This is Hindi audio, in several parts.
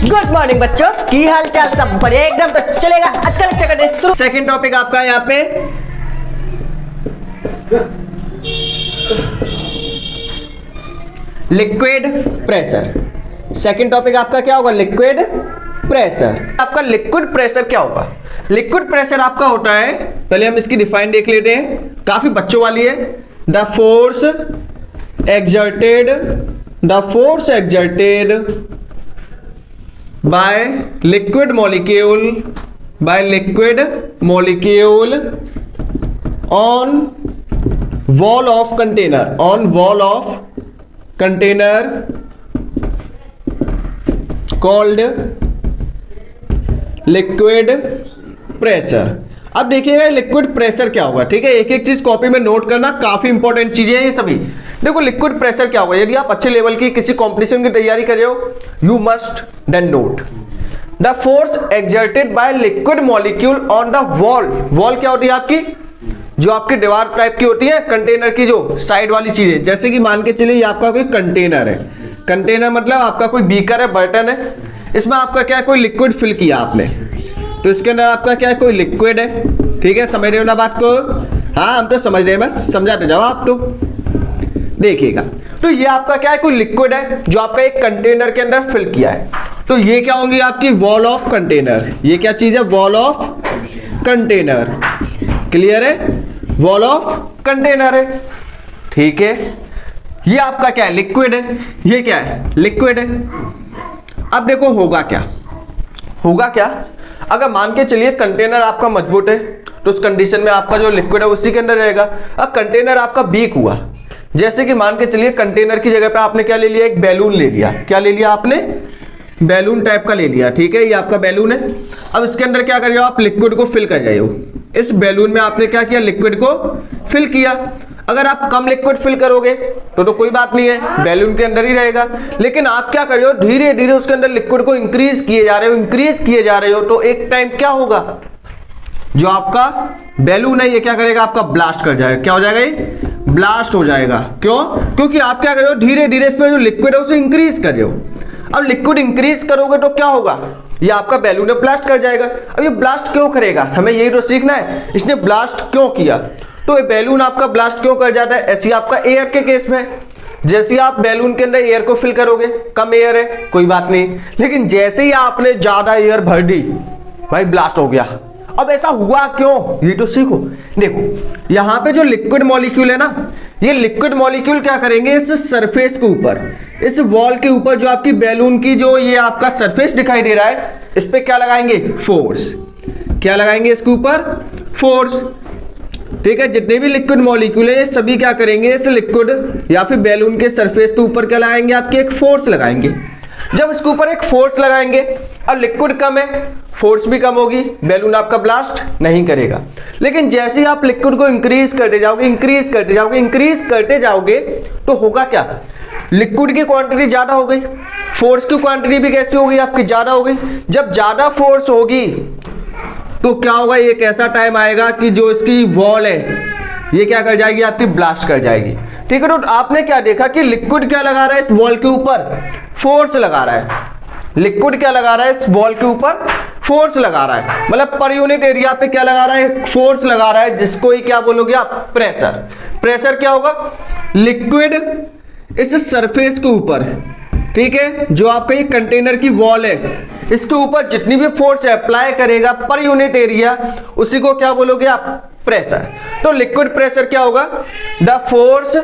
गुड मॉर्निंग बच्चों, की हाल चाल? सब बढ़िया एकदम। तो चलेगा आज का लेक्चर करते शुरू। सेकंड टॉपिक आपका यहाँ पे लिक्विड प्रेशर। सेकंड टॉपिक आपका क्या होगा? Liquid pressure. आपका लिक्विड प्रेशर क्या होगा? लिक्विड प्रेशर आपका होता है, पहले हम इसकी डिफाइन देख लेते हैं, काफी बच्चों वाली है। The force exerted by liquid molecule on wall of container called liquid pressure। अब देखिएगा लिक्विड प्रेशर क्या होगा, ठीक है। एक एक चीज कॉपी में नोट करना, काफी इंपॉर्टेंट चीजें हैं ये सभी। देखो लिक्विड प्रेशर क्या होगा, यदि आप अच्छे लेवल की किसी कंपटीशन की तैयारी कर रहे हो, you must then note the force exerted by liquid molecule on the wall. Wall क्या होती है आपकी? जो आपकी दीवार टाइप की होती है, कंटेनर की जो साइड वाली चीजें। जैसे कि मान के चलिए ये आपका कोई कंटेनर है। कंटेनर मतलब आपका कोई बीकर है, बर्तन है, इसमें आपका क्या है, कोई लिक्विड फिल किया आपने, तो इसके अंदर आपका क्या है, कोई लिक्विड है, ठीक है। समझ रहे हो ना बात को? हाँ, हम तो समझ रहे हैं, बस समझाते जाओ आप। तो देखिएगा, तो ये आपका क्या है, कोई लिक्विड है जो आपका एक कंटेनर के अंदर फिल किया है। तो ये क्या होंगी आपकी? Wall of container. ये क्या चीज है? Wall of container. क्लियर है? वॉल ऑफ कंटेनर है, ठीक है। ये आपका क्या है? लिक्विड है। ये क्या है? लिक्विड है। अब देखो होगा क्या, होगा क्या अगर मान के चलिए कंटेनर आपका मजबूत है, तो उस कंडीशन में आपका जो लिक्विड है उसी के अंदर रहेगा। अब कंटेनर आपका वीक हुआ, जैसे कि मान के चलिए कंटेनर की जगह पे आपने क्या ले लिया? एक बैलून ले लिया। क्या ले लिया आपने? बैलून टाइप का ले लिया, ठीक है। ये आपका बैलून है। अब इसके अंदर क्या कर रहे हो आप? लिक्विड को फिल कर रहे हो। इस बैलून में आपने क्या किया? लिक्विड को फिल किया। अगर आप कम लिक्विड फिल करोगे तो कोई बात नहीं है, बैलून के अंदर ही रहेगा। लेकिन आप क्या कर रहे हो? धीरे धीरे उसके अंदर लिक्विड को इंक्रीज किए जा रहे हो, तो एक टाइम क्या होगा, जो आपका बैलून है ये क्या करेगा? आपका ब्लास्ट कर जाएगा। क्या हो जाएगा? ये ब्लास्ट हो जाएगा। क्यों? क्योंकि आप क्या कर रहे हो? धीरे धीरे इसमें जो लिक्विड है उसे इंक्रीज कर रहे हो। अब लिक्विड इंक्रीज करोगे तो क्या होगा? ये आपका बैलून ब्लास्ट कर जाएगा। अब ये ब्लास्ट क्यों करेगा, हमें यही तो सीखना है। इसने ब्लास्ट क्यों किया? तो ये बैलून आपका ब्लास्ट क्यों कर जाता है? ऐसी आपका एयर के केस में, जैसे आप बैलून के अंदर एयर को फिल करोगे, कम एयर है कोई बात नहीं, लेकिन जैसे ही आपने ज्यादा एयर भर दी, भाई ब्लास्ट हो गया। अब ऐसा हुआ क्यों, ये तो सीखो। देखो यहां पे जो लिक्विड मॉलिक्यूल है ना, ये लिक्विड मॉलिक्यूल क्या करेंगे? इस सरफेस के ऊपर, इस वॉल के ऊपर, जो आपकी बैलून की जो ये आपका सरफेस दिखाई दे रहा है, इस पे क्या लगाएंगे? फोर्स। क्या लगाएंगे? इसके ऊपर फोर्स, ठीक है। जितने भी लिक्विड मॉलिक्यूल है ये सभी क्या करेंगे? इस लिक्विड या फिर बैलून के सरफेस के ऊपर क्या लगाएंगे? आपके एक फोर्स लगाएंगे। जब इसके ऊपर एक फोर्स लगाएंगे, अब लिक्विड कम है, फोर्स भी कम होगी, बैलून आपका ब्लास्ट नहीं करेगा। लेकिन जैसे ही आप लिक्विड को इंक्रीज करते जाओगे, तो होगा क्या? लिक्विड की क्वांटिटी ज्यादा हो गई, फोर्स की क्वांटिटी भी कैसी हो गई? आपकी ज्यादा हो गई। जब ज्यादा फोर्स होगी तो क्या होगा? एक ऐसा टाइम आएगा कि जो इसकी वॉल है ये क्या कर जाएगी? आपकी ब्लास्ट कर जाएगी, ठीक है। तो आपने क्या देखा कि लिक्विड क्या लगा रहा है? इस वॉल के ऊपर फोर्स लगा रहा है। लिक्विड क्या लगा रहा है? इस वॉल के ऊपर फोर्स लगा रहा है, मतलब पर यूनिट एरिया पे क्या लगा रहा है? फोर्स लगा रहा है, जिसको ही क्या बोलोगे आप? प्रेशर। प्रेशर क्या होगा? लिक्विड इस सरफेस के ऊपर, ठीक है, जो आपका ये कंटेनर की वॉल है, इसके ऊपर जितनी भी फोर्स अप्लाई करेगा पर यूनिट एरिया, उसी को क्या बोलोगे आप? प्रेशर। तो लिक्विड प्रेशर क्या होगा? The force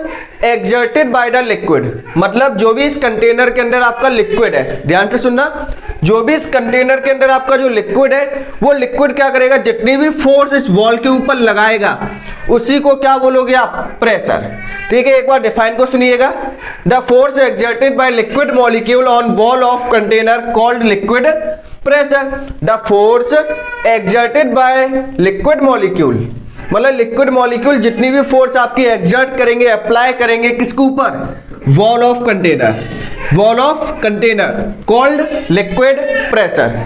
exerted by the liquid, मतलब जो भी इस कंटेनर के अंदर आपका लिक्विड है, ध्यान से सुनना, जो भी इस कंटेनर के अंदर आपका जो लिक्विड है, वो लिक्विड क्या करेगा? जितनी भी फोर्स इस वॉल के ऊपर लगाएगा, उसी को क्या बोलोगे आप? प्रेशर, ठीक है। एक बार डिफाइन को सुनिएगा। The force exerted by liquid molecule on wall of container called liquid pressure. The force exerted by liquid molecule, मतलब लिक्विड मॉलिक्यूल जितनी भी फोर्स आपकी एक्सर्ट करेंगे, अप्लाई करेंगे, किसके ऊपर? Wall of container, wall of container called liquid pressure.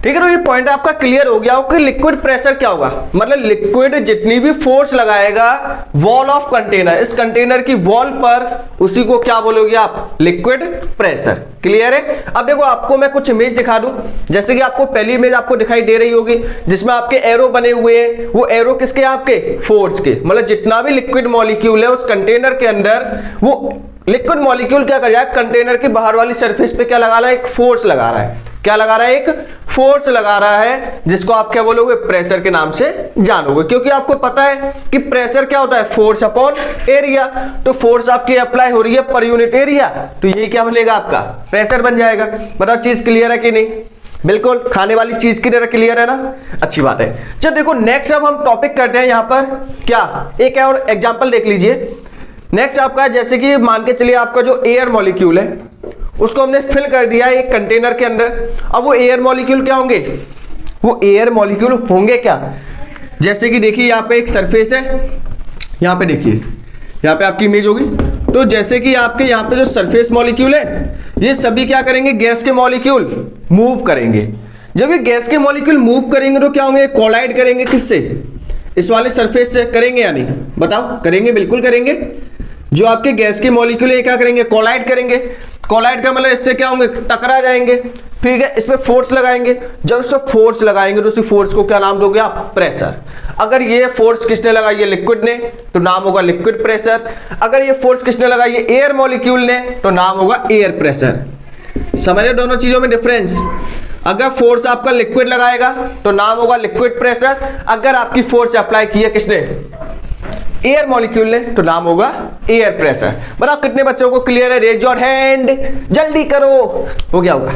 ठीक है, तो ये पॉइंट आपका क्लियर हो गया हो कि लिक्विड प्रेशर क्या होगा, मतलब लिक्विड जितनी भी फोर्स लगाएगा वॉल ऑफ कंटेनर, इस कंटेनर की वॉल पर, उसी को क्या बोलोगे आप, लिक्विड प्रेशर। क्लियर है। अब देखो आपको मैं कुछ इमेज दिखा दूं, जैसे कि आपको पहली इमेज आपको दिखाई दे रही होगी जिसमें आपके एरो बने हुए हैं, वो एरो किसके, आपके फोर्स के, मतलब जितना भी लिक्विड मॉलिक्यूल है उस कंटेनर के अंदर, वो लिक्विड मॉलिक्यूल क्या कर रहा है, कंटेनर की बाहर वाली सरफेस पे क्या लगा रहा है, एक फोर्स लगा रहा है। क्या लगा रहा है, एक फोर्स लगा रहा है, जिसको आप क्या बोलोगे, प्रेशर के नाम से जानोगे, क्योंकि आपको पता है कि प्रेशर क्या होता है, फोर्स अपॉन एरिया। तो फोर्स आपकी अप्लाई हो रही है पर यूनिट एरिया, तो ये क्या बनेगा, आपका प्रेशर बन जाएगा। बताओ चीज क्लियर है कि नहीं, बिल्कुल खाने वाली चीज की तरह क्लियर है ना, अच्छी बात है। चलो देखो नेक्स्ट अब हम टॉपिक करते हैं यहाँ पर, क्या एक और एग्जाम्पल देख लीजिए। नेक्स्ट आपका जैसे कि मान के चलिए आपका जो एयर मॉलिक्यूल है उसको हमने फिल कर दिया एक कंटेनर के अंदर। अब वो एयर मॉलिक्यूल क्या होंगे, वो एयर मॉलिक्यूल होंगे क्या, जैसे कि देखिए आपका एक सरफेस है, यहाँ पे देखिए, यहाँ पे आपकी इमेज होगी, तो जैसे कि आपके यहाँ पे जो सरफेस मॉलिक्यूल है ये सभी क्या करेंगे, गैस के मॉलिक्यूल मूव करेंगे। जब ये गैस के मॉलिक्यूल मूव करेंगे तो क्या होंगे, कोलाइड करेंगे किससे, इस वाले सरफेस से, करेंगे या नहीं, बताओ करेंगे, बिल्कुल करेंगे। जो आपके गैस के मॉलिक्यूल है क्या करेंगे, कोलाइड करेंगे। कोलाइड का मतलब इससे क्या होंगे, टकरा जाएंगे, ठीक है, इस पे फोर्स लगाएंगे। जब इस पे फोर्स लगाएंगे तो उसी फोर्स को क्या नाम दोगे आप, प्रेशर। अगर ये फोर्स किसने लगाई है, लिक्विड ने, तो नाम होगा लिक्विड प्रेशर। अगर ये फोर्स किसने लगाई है, एयर मॉलिक्यूल ने, तो नाम होगा एयर प्रेशर। समझे दोनों चीजों में डिफरेंस। अगर फोर्स आपका लिक्विड लगाएगा तो नाम होगा लिक्विड प्रेशर, अगर आपकी फोर्स अप्लाई की है किसने, एयर मॉलिक्यूल ने, तो नाम होगा एयर प्रेशर। बताओ कितने बच्चों को क्लियर है, रेज योर हैंड, जल्दी करो, हो गया होगा।